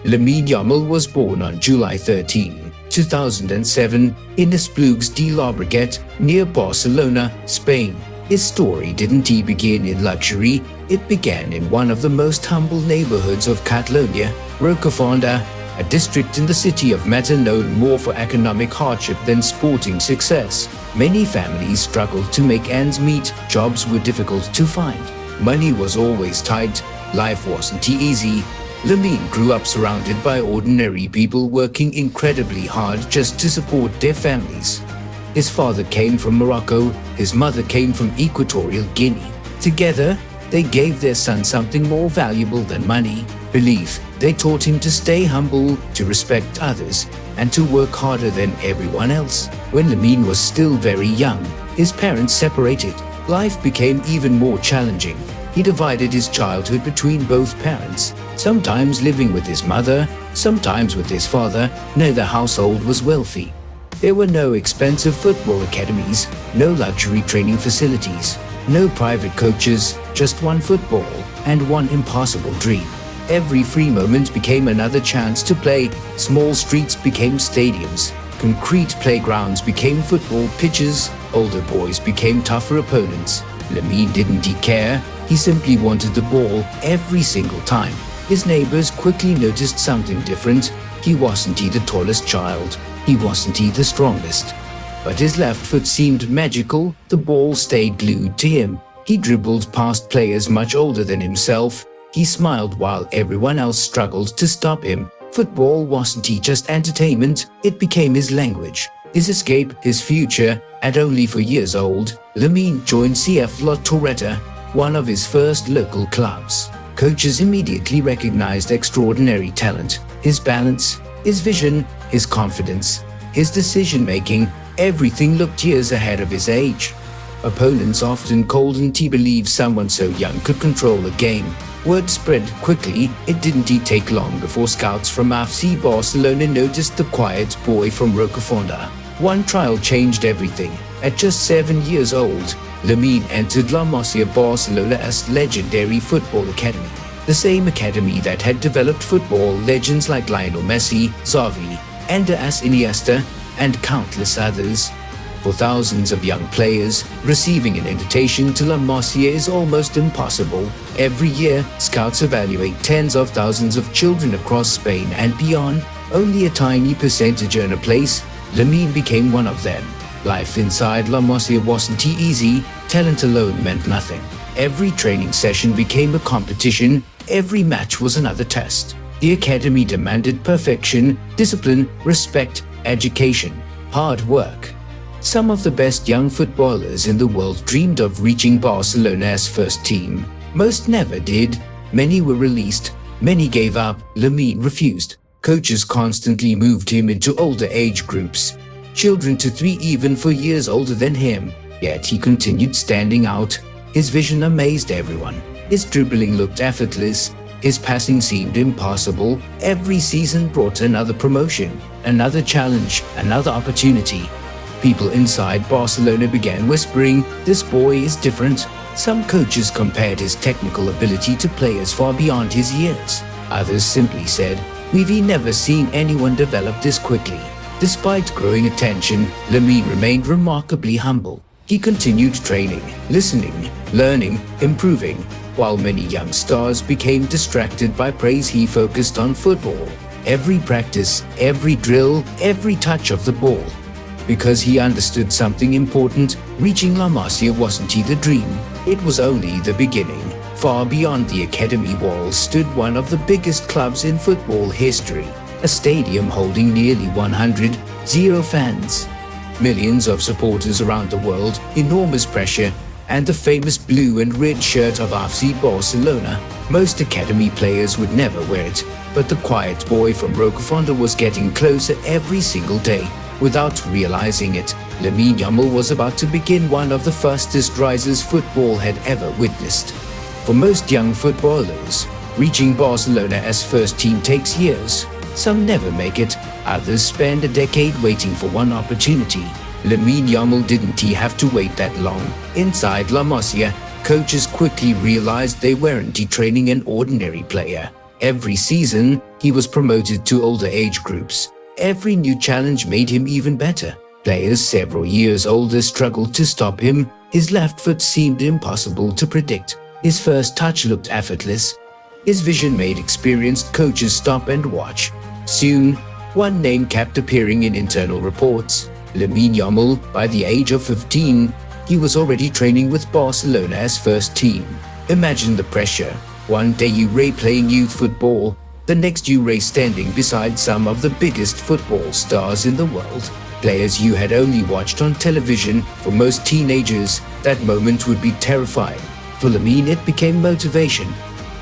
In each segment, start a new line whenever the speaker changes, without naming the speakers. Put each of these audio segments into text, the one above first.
Lamine Yamal was born on July 13, 2007 in Esplugues de Llobregat near Barcelona, Spain. His story didn't begin in luxury, it began in one of the most humble neighborhoods of Catalonia, Rocafonda, a district in the city of Masia known more for economic hardship than sporting success. Many families struggled to make ends meet, jobs were difficult to find, money was always tight, life wasn't easy. Lamine grew up surrounded by ordinary people working incredibly hard just to support their families. His father came from Morocco, his mother came from Equatorial Guinea. Together, they gave their son something more valuable than money, belief. They taught him to stay humble, to respect others, and to work harder than everyone else. When Lamine was still very young, his parents separated. Life became even more challenging. He divided his childhood between both parents, sometimes living with his mother, sometimes with his father. Neither household was wealthy. There were no expensive football academies, no luxury training facilities, no private coaches, just one football and one impossible dream. Every free moment became another chance to play. Small streets became stadiums. Concrete playgrounds became football pitches. Older boys became tougher opponents. Lamine didn't care. He simply wanted the ball every single time. His neighbors quickly noticed something different. He wasn't the tallest child. He wasn't the strongest. But his left foot seemed magical. The ball stayed glued to him. He dribbled past players much older than himself. He smiled while everyone else struggled to stop him. Football wasn't just entertainment, it became his language, his escape, his future. At only 4 years old, Lamine joined CF La Torreta, one of his first local clubs. Coaches immediately recognized extraordinary talent, his balance, his vision, his confidence, his decision-making. Everything looked years ahead of his age. Opponents often couldn't believe someone so young could control a game. Word spread quickly. It didn't take long before scouts from FC Barcelona noticed the quiet boy from Rocafonda. One trial changed everything. At just 7 years old, Lamine entered La Masia Barcelona's legendary football academy. The same academy that had developed football legends like Lionel Messi, Xavi, Andrés Iniesta, and countless others. For thousands of young players, receiving an invitation to La Masia is almost impossible. Every year, scouts evaluate tens of thousands of children across Spain and beyond. Only a tiny percentage earn a place. Lamine became one of them. Life inside La Masia wasn't easy. Talent alone meant nothing. Every training session became a competition. Every match was another test. The academy demanded perfection, discipline, respect, education, hard work. Some of the best young footballers in the world dreamed of reaching Barcelona's first team. Most never did. Many were released. Many gave up. Lamine refused. Coaches constantly moved him into older age groups. Children to 3, even 4 years older than him. Yet he continued standing out. His vision amazed everyone. His dribbling looked effortless. His passing seemed impossible. Every season brought another promotion, another challenge, another opportunity. People inside Barcelona began whispering, "This boy is different." Some coaches compared his technical ability to players far beyond his years. Others simply said, "We've never seen anyone develop this quickly." Despite growing attention, Lamine remained remarkably humble. He continued training, listening, learning, improving. While many young stars became distracted by praise, he focused on football. Every practice, every drill, every touch of the ball. Because he understood something important, reaching La Masia wasn't the dream, it was only the beginning. Far beyond the academy walls stood one of the biggest clubs in football history, a stadium holding nearly 100,000 fans. Millions of supporters around the world, enormous pressure, and the famous blue and red shirt of FC Barcelona. Most academy players would never wear it, but the quiet boy from Rocafonda was getting closer every single day. Without realizing it, Lamine Yamal was about to begin one of the fastest rises football had ever witnessed. For most young footballers, reaching Barcelona as first team takes years. Some never make it, others spend a decade waiting for one opportunity. Lamine Yamal didn't have to wait that long. Inside La Masia, coaches quickly realized they weren't training an ordinary player. Every season, he was promoted to older age groups. Every new challenge made him even better. Players several years older struggled to stop him. His left foot seemed impossible to predict. His first touch looked effortless. His vision made experienced coaches stop and watch. Soon, one name kept appearing in internal reports: Lamine Yamal. By the age of 15, he was already training with Barcelona as first team. Imagine the pressure. One day you Ray playing youth football, the next you Ray standing beside some of the biggest football stars in the world. Players you had only watched on television. For most teenagers, that moment would be terrifying. For Lamine, it became motivation.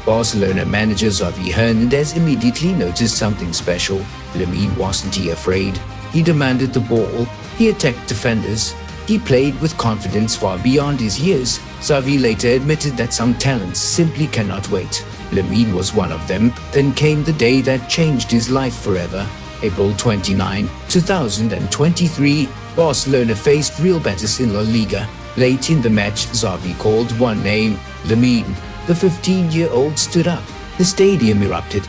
Barcelona manager Xavi Hernandez immediately noticed something special. Lamine wasn't afraid. He demanded the ball. He attacked defenders. He played with confidence far beyond his years. Xavi later admitted that some talents simply cannot wait. Lamine was one of them. Then came the day that changed his life forever. April 29, 2023, Barcelona faced Real Betis in La Liga. Late in the match, Xavi called one name: Lamine. The 15-year-old stood up. The stadium erupted.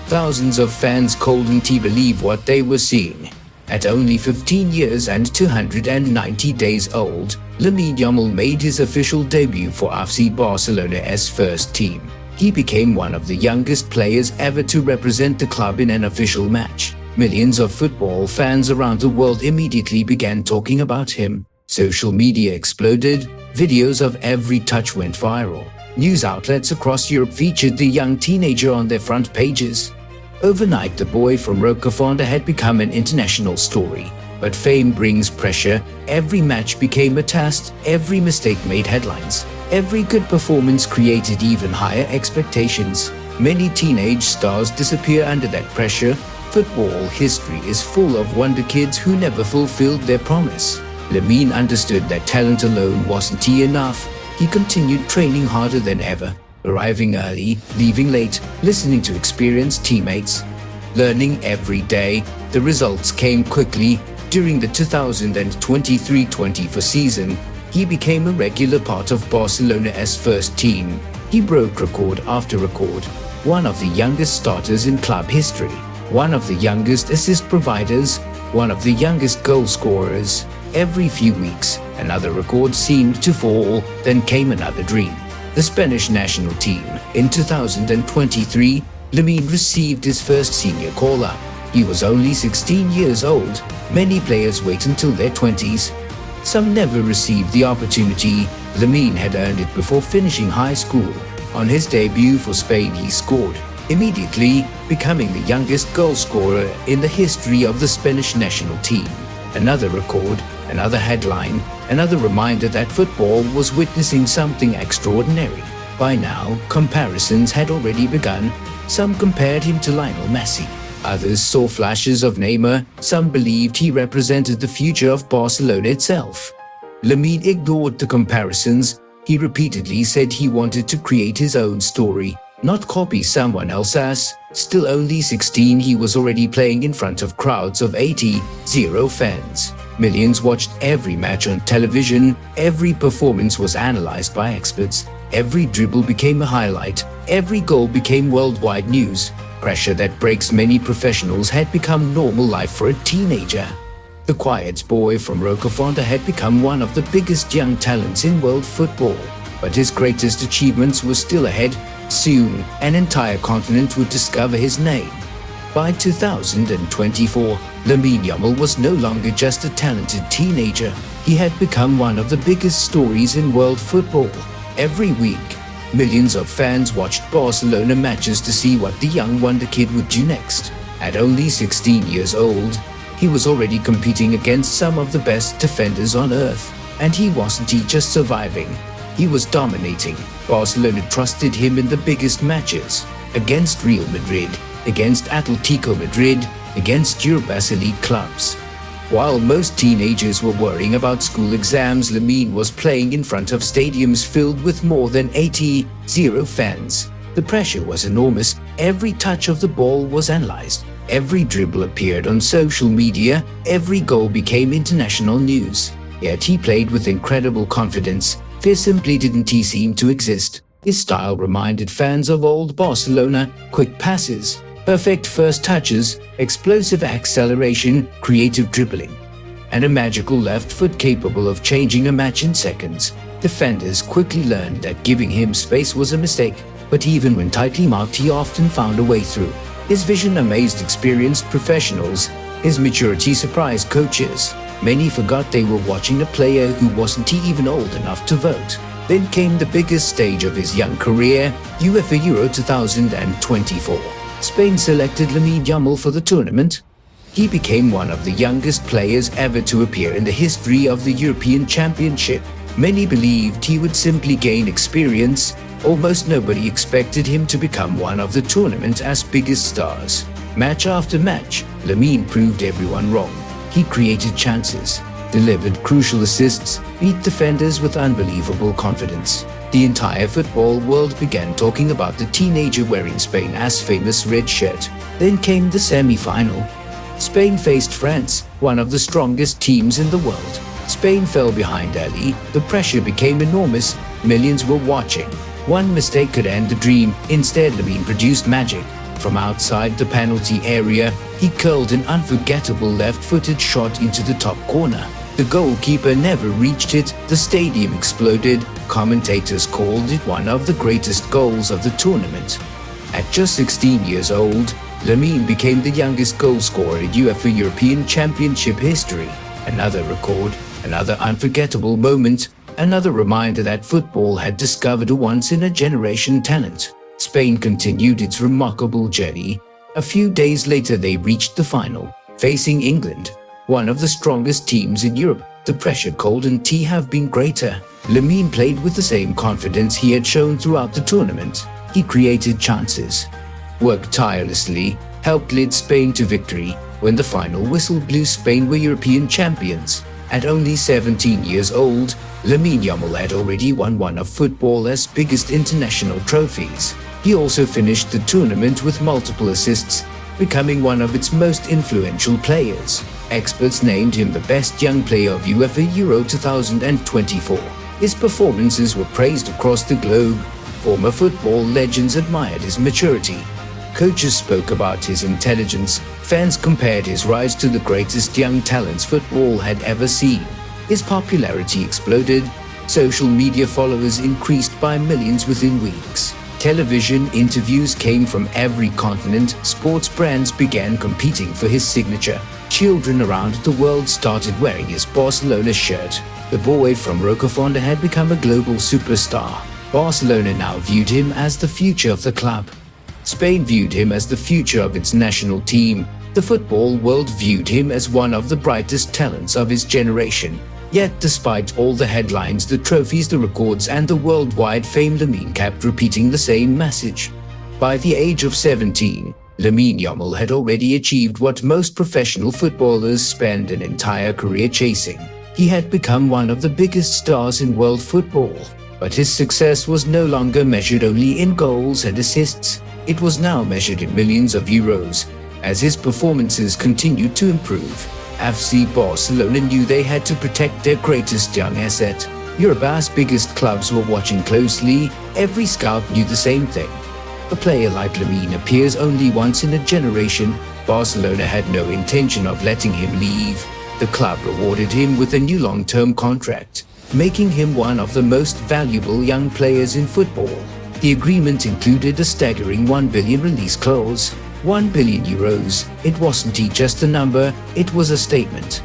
Thousands of fans couldn't believe what they were seeing. At only 15 years and 290 days old, Lamine Yamal made his official debut for FC Barcelona as first team. He became one of the youngest players ever to represent the club in an official match. Millions of football fans around the world immediately began talking about him. Social media exploded. Videos of every touch went viral. News outlets across Europe featured the young teenager on their front pages. Overnight, the boy from Rocafonda had become an international story. But fame brings pressure. Every match became a test. Every mistake made headlines. Every good performance created even higher expectations. Many teenage stars disappear under that pressure. Football history is full of wonder kids who never fulfilled their promise. Lamine understood that talent alone wasn't enough. He continued training harder than ever. Arriving early, leaving late, listening to experienced teammates, learning every day. The results came quickly. During the 2023-24 season, he became a regular part of Barcelona as first team. He broke record after record. One of the youngest starters in club history. One of the youngest assist providers. One of the youngest goal scorers. Every few weeks, another record seemed to fall. Then came another dream. The Spanish national team. In 2023, Lamine received his first senior call-up. He was only 16 years old. Many players wait until their 20s. Some never received the opportunity. Lamine had earned it before finishing high school. On his debut for Spain, he scored, immediately becoming the youngest goal scorer in the history of the Spanish national team. Another record, another headline, another reminder that football was witnessing something extraordinary. By now, comparisons had already begun. Some compared him to Lionel Messi. Others saw flashes of Neymar. Some believed he represented the future of Barcelona itself. Lamine ignored the comparisons. He repeatedly said he wanted to create his own story, not copy someone else's. Still only 16, he was already playing in front of crowds of 80,000 fans. Millions watched every match on television. Every performance was analyzed by experts. Every dribble became a highlight. Every goal became worldwide news. Pressure that breaks many professionals had become normal life for a teenager. The quiet boy from Rocafonda had become one of the biggest young talents in world football. But his greatest achievements were still ahead. Soon, an entire continent would discover his name. By 2024, Lamine Yamal was no longer just a talented teenager. He had become one of the biggest stories in world football. Every week, millions of fans watched Barcelona matches to see what the young wonder kid would do next. At only 16 years old, he was already competing against some of the best defenders on earth. And he wasn't just surviving. He was dominating. Barcelona trusted him in the biggest matches, against Real Madrid, against Atletico Madrid, against Europe's elite clubs. While most teenagers were worrying about school exams, Lamine was playing in front of stadiums filled with more than 80,000 fans. The pressure was enormous. Every touch of the ball was analyzed. Every dribble appeared on social media. Every goal became international news. Yet he played with incredible confidence. Fear simply didn't seem to exist. His style reminded fans of old Barcelona: quick passes, perfect first touches, explosive acceleration, creative dribbling, and a magical left foot capable of changing a match in seconds. Defenders quickly learned that giving him space was a mistake, but even when tightly marked, he often found a way through. His vision amazed experienced professionals. His maturity surprised coaches. Many forgot they were watching a player who wasn't even old enough to vote. Then came the biggest stage of his young career, UEFA Euro 2024. Spain selected Lamine Yamal for the tournament. He became one of the youngest players ever to appear in the history of the European Championship. Many believed he would simply gain experience. Almost nobody expected him to become one of the tournament's biggest stars. Match after match, Lamine proved everyone wrong. He created chances, delivered crucial assists, beat defenders with unbelievable confidence. The entire football world began talking about the teenager wearing Spain's famous red shirt. Then came the semi-final. Spain faced France, one of the strongest teams in the world. Spain fell behind early. The pressure became enormous. Millions were watching. One mistake could end the dream. Instead, Lamine produced magic. From outside the penalty area, he curled an unforgettable left-footed shot into the top corner. The goalkeeper never reached it. The stadium exploded. Commentators called it one of the greatest goals of the tournament. At just 16 years old, Lamine became the youngest goal scorer in UEFA European Championship history. Another record, another unforgettable moment, another reminder that football had discovered a once-in-a-generation talent. Spain continued its remarkable journey. A few days later, they reached the final, facing England, one of the strongest teams in Europe. The pressure couldn't have been greater. Lamine played with the same confidence he had shown throughout the tournament. He created chances, worked tirelessly, helped lead Spain to victory. When the final whistle blew, Spain were European champions. At only 17 years old, Lamine Yamal had already won one of football's biggest international trophies. He also finished the tournament with multiple assists, becoming one of its most influential players. Experts named him the best young player of UEFA Euro 2024. His performances were praised across the globe. Former football legends admired his maturity. Coaches spoke about his intelligence. Fans compared his rise to the greatest young talents football had ever seen. His popularity exploded. Social media followers increased by millions within weeks. Television interviews came from every continent. Sports brands began competing for his signature. Children around the world started wearing his Barcelona shirt. The boy from Rocafonda had become a global superstar. Barcelona now viewed him as the future of the club. Spain viewed him as the future of its national team. The football world viewed him as one of the brightest talents of his generation. Yet, despite all the headlines, the trophies, the records, and the worldwide fame, Lamine kept repeating the same message. By the age of 17, Lamine Yamal had already achieved what most professional footballers spend an entire career chasing. He had become one of the biggest stars in world football. But his success was no longer measured only in goals and assists. It was now measured in millions of euros. As his performances continued to improve, FC Barcelona knew they had to protect their greatest young asset. Europe's biggest clubs were watching closely. Every scout knew the same thing. A player like Lamine appears only once in a generation. Barcelona had no intention of letting him leave. The club rewarded him with a new long-term contract, making him one of the most valuable young players in football. The agreement included a staggering 1 billion release clause. 1 billion euros. It wasn't just a number, it was a statement.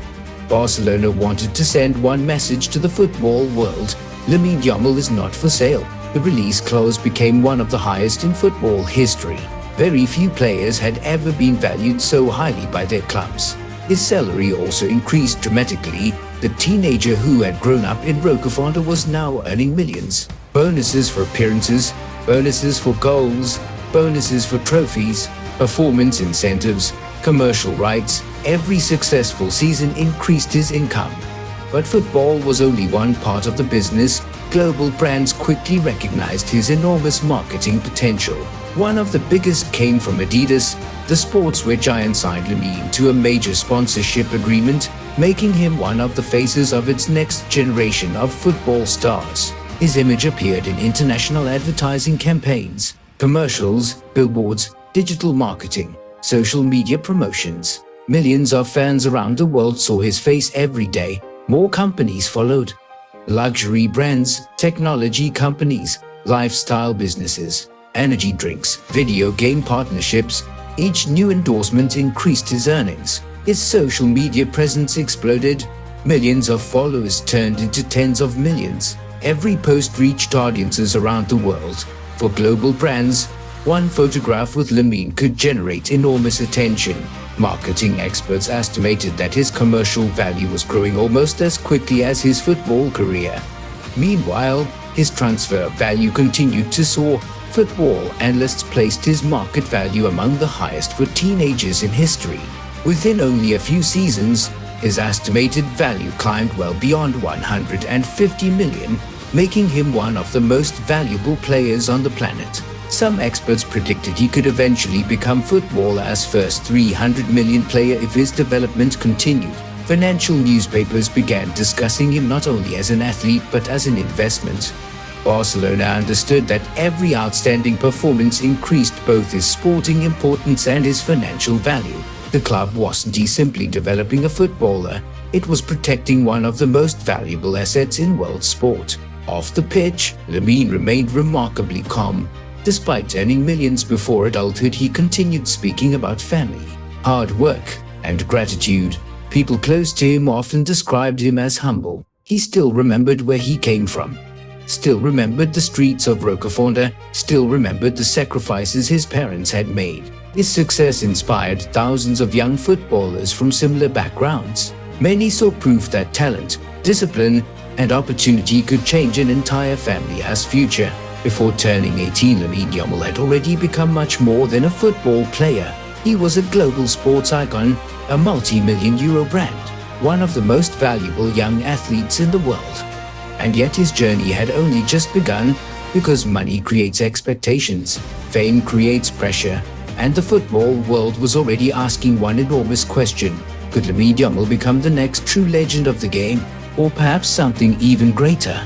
Barcelona wanted to send one message to the football world: Lamine Yamal is not for sale. The release clause became one of the highest in football history. Very few players had ever been valued so highly by their clubs. His salary also increased dramatically. The teenager who had grown up in Rocafonda was now earning millions. Bonuses for appearances, bonuses for goals, bonuses for trophies, performance incentives, commercial rights. Every successful season increased his income. But football was only one part of the business. Global brands quickly recognized his enormous marketing potential. One of the biggest came from Adidas. The sportswear giant signed Lamine to a major sponsorship agreement, making him one of the faces of its next generation of football stars. His image appeared in international advertising campaigns, commercials, billboards, digital marketing, social media promotions. Millions of fans around the world saw his face every day. More companies followed. Luxury brands, technology companies, lifestyle businesses, energy drinks, video game partnerships. Each new endorsement increased his earnings. His social media presence exploded. Millions of followers turned into tens of millions. Every post reached audiences around the world. For global brands, one photograph with Lamine could generate enormous attention. Marketing experts estimated that his commercial value was growing almost as quickly as his football career. Meanwhile, his transfer value continued to soar. Football analysts placed his market value among the highest for teenagers in history. Within only a few seasons, his estimated value climbed well beyond 150 million, making him one of the most valuable players on the planet. Some experts predicted he could eventually become footballer's first 300 million player if his development continued. Financial newspapers began discussing him not only as an athlete but as an investment. Barcelona understood that every outstanding performance increased both his sporting importance and his financial value. The club wasn't simply developing a footballer, it was protecting one of the most valuable assets in world sport. Off the pitch, Lamine remained remarkably calm. Despite earning millions before adulthood, he continued speaking about family, hard work, and gratitude. People close to him often described him as humble. He still remembered where he came from, still remembered the streets of Rocafonda, still remembered the sacrifices his parents had made. His success inspired thousands of young footballers from similar backgrounds. Many saw proof that talent, discipline, and opportunity could change an entire family's future. Before turning 18, Lamine Yamal had already become much more than a football player. He was a global sports icon, a multi-million euro brand, one of the most valuable young athletes in the world. And yet his journey had only just begun, because money creates expectations, fame creates pressure, and the football world was already asking one enormous question: could Lamine Yamal become the next true legend of the game, or perhaps something even greater?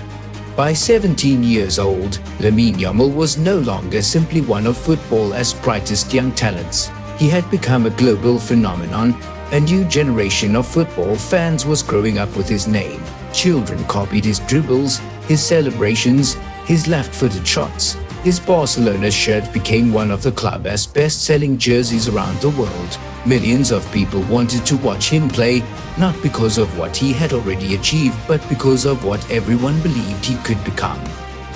By 17 years old, Lamine Yamal was no longer simply one of football's brightest young talents. He had become a global phenomenon. A new generation of football fans was growing up with his name. Children copied his dribbles, his celebrations, his left-footed shots. His Barcelona shirt became one of the club's best-selling jerseys around the world. Millions of people wanted to watch him play, not because of what he had already achieved, but because of what everyone believed he could become.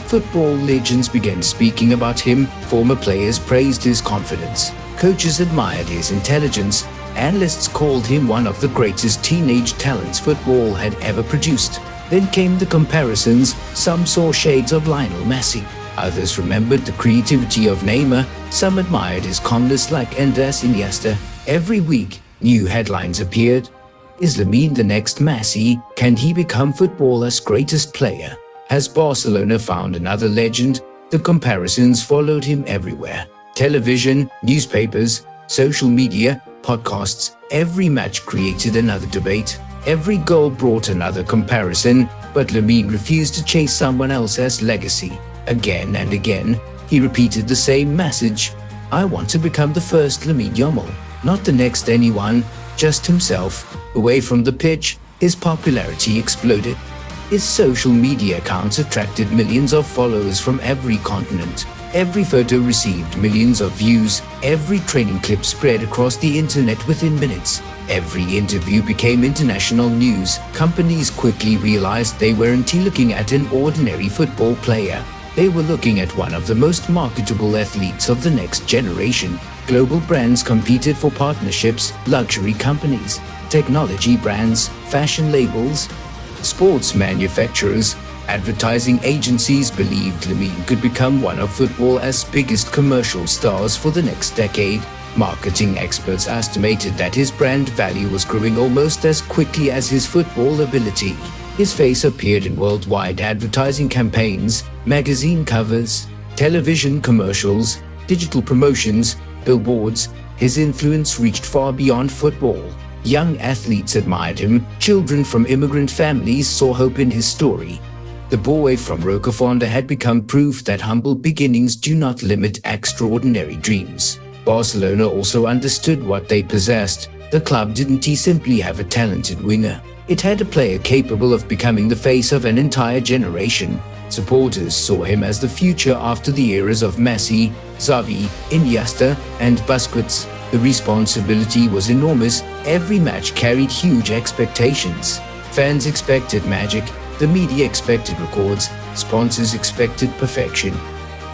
Football legends began speaking about him. Former players praised his confidence. Coaches admired his intelligence. Analysts called him one of the greatest teenage talents football had ever produced. Then came the comparisons. Some saw shades of Lionel Messi. Others remembered the creativity of Neymar. Some admired his calmness like Andres Iniesta. Every week, new headlines appeared. Is Lamine the next Messi? Can he become football's greatest player? Has Barcelona found another legend? The comparisons followed him everywhere. Television, newspapers, social media, podcasts. Every match created another debate. Every goal brought another comparison, but Lamine refused to chase someone else's legacy. Again and again, he repeated the same message: I want to become the first Lamine Yamal, not the next anyone, just himself. Away from the pitch, his popularity exploded. His social media accounts attracted millions of followers from every continent. Every photo received millions of views. Every training clip spread across the internet within minutes. Every interview became international news. Companies quickly realized they weren't looking at an ordinary football player. They were looking at one of the most marketable athletes of the next generation. Global brands competed for partnerships, luxury companies, technology brands, fashion labels, sports manufacturers, advertising agencies believed Lamine could become one of football's biggest commercial stars for the next decade. Marketing experts estimated that his brand value was growing almost as quickly as his football ability. His face appeared in worldwide advertising campaigns, magazine covers, television commercials, digital promotions, billboards. His influence reached far beyond football. Young athletes admired him. Children from immigrant families saw hope in his story. The boy from Rocafonda had become proof that humble beginnings do not limit extraordinary dreams. Barcelona also understood what they possessed. The club didn't simply have a talented winger. It had a player capable of becoming the face of an entire generation. Supporters saw him as the future after the eras of Masia, Xavi, Iniesta, and Busquets. The responsibility was enormous. Every match carried huge expectations. Fans expected magic, the media expected records, sponsors expected perfection.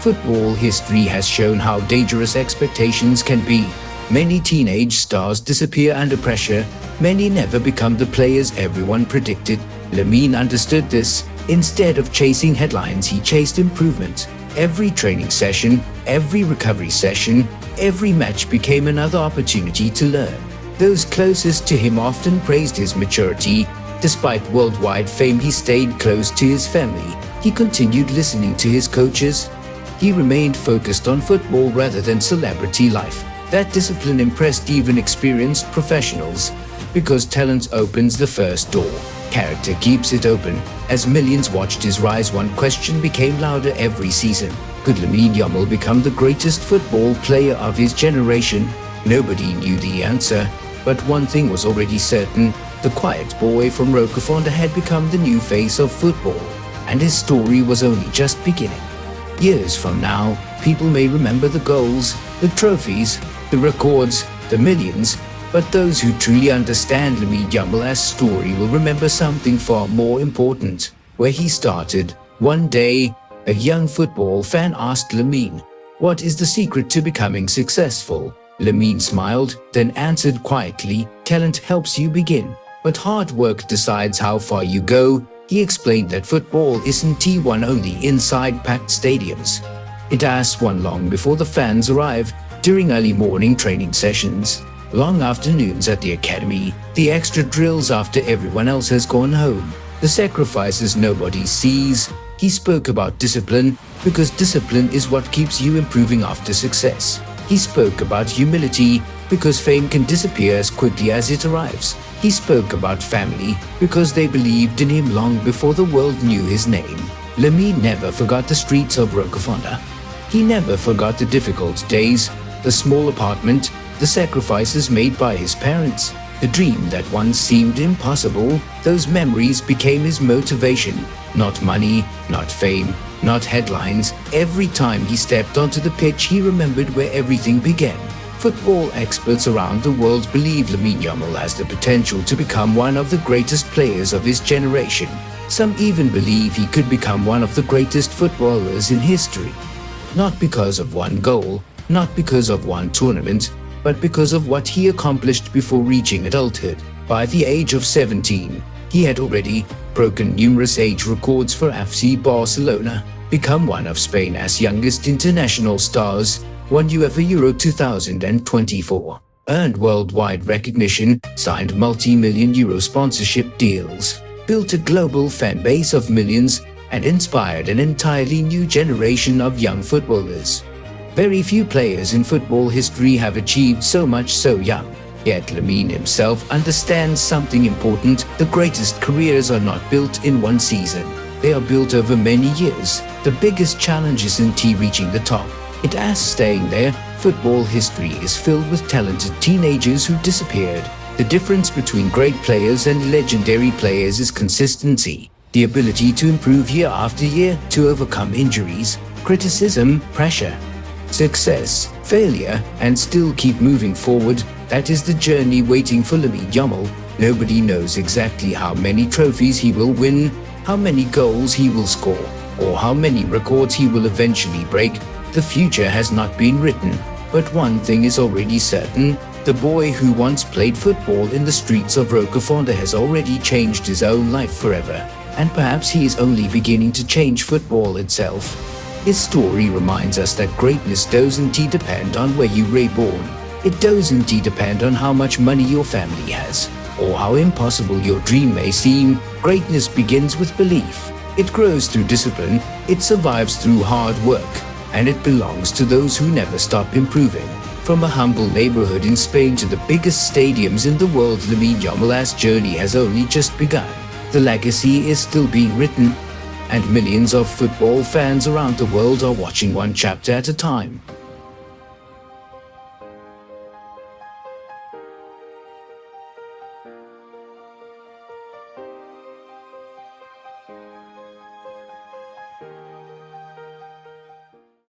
Football history has shown how dangerous expectations can be. Many teenage stars disappear under pressure. Many never become the players everyone predicted. Lamine understood this. Instead of chasing headlines, he chased improvement. Every training session, every recovery session, every match became another opportunity to learn. Those closest to him often praised his maturity. Despite worldwide fame, he stayed close to his family. He continued listening to his coaches. He remained focused on football rather than celebrity life. That discipline impressed even experienced professionals. Because talent opens the first door, character keeps it open. As millions watched his rise, one question became louder every season. Could Lamine Yamal become the greatest football player of his generation? Nobody knew the answer, but one thing was already certain. The quiet boy from Rocafonda had become the new face of football, and his story was only just beginning. Years from now, people may remember the goals, the trophies, the records, the millions, but those who truly understand Lamine Yamal's story will remember something far more important. Where he started. One day, a young football fan asked Lamine, "What is the secret to becoming successful?" Lamine smiled, then answered quietly, "Talent helps you begin, but hard work decides how far you go." He explained that football isn't won only inside packed stadiums. It has won long before the fans arrive, during early morning training sessions, long afternoons at the academy, the extra drills after everyone else has gone home, the sacrifices nobody sees. He spoke about discipline because discipline is what keeps you improving after success. He spoke about humility because fame can disappear as quickly as it arrives. He spoke about family because they believed in him long before the world knew his name. Lamine never forgot the streets of Rocafonda. He never forgot the difficult days, the small apartment, the sacrifices made by his parents, the dream that once seemed impossible. Those memories became his motivation. Not money, not fame, not headlines. Every time he stepped onto the pitch, he remembered where everything began. Football experts around the world believe Lamine Yamal has the potential to become one of the greatest players of his generation. Some even believe he could become one of the greatest footballers in history. Not because of one goal, not because of one tournament, but because of what he accomplished before reaching adulthood. By the age of 17, he had already broken numerous age records for FC Barcelona, become one of Spain's youngest international stars, won UEFA Euro 2024, earned worldwide recognition, signed multi-million euro sponsorship deals, built a global fan base of millions, and inspired an entirely new generation of young footballers. Very few players in football history have achieved so much so young. Yet Lamine himself understands something important. The greatest careers are not built in one season. They are built over many years. The biggest challenge isn't reaching the top. It as staying there. Football history is filled with talented teenagers who disappeared. The difference between great players and legendary players is consistency. The ability to improve year after year, to overcome injuries, criticism, pressure, success, failure, and still keep moving forward. That is the journey waiting for Lamine Yamal. Nobody knows exactly how many trophies he will win, how many goals he will score, or how many records he will eventually break. The future has not been written, but one thing is already certain. The boy who once played football in the streets of Rocafonda has already changed his own life forever, and perhaps he is only beginning to change football itself. His story reminds us that greatness doesn't depend on where you were born. It doesn't depend on how much money your family has, or how impossible your dream may seem. Greatness begins with belief. It grows through discipline, it survives through hard work, and it belongs to those who never stop improving. From a humble neighborhood in Spain to the biggest stadiums in the world, Lamine Yamal's journey has only just begun. The legacy is still being written. and millions of football fans around the world are watching one chapter at a time.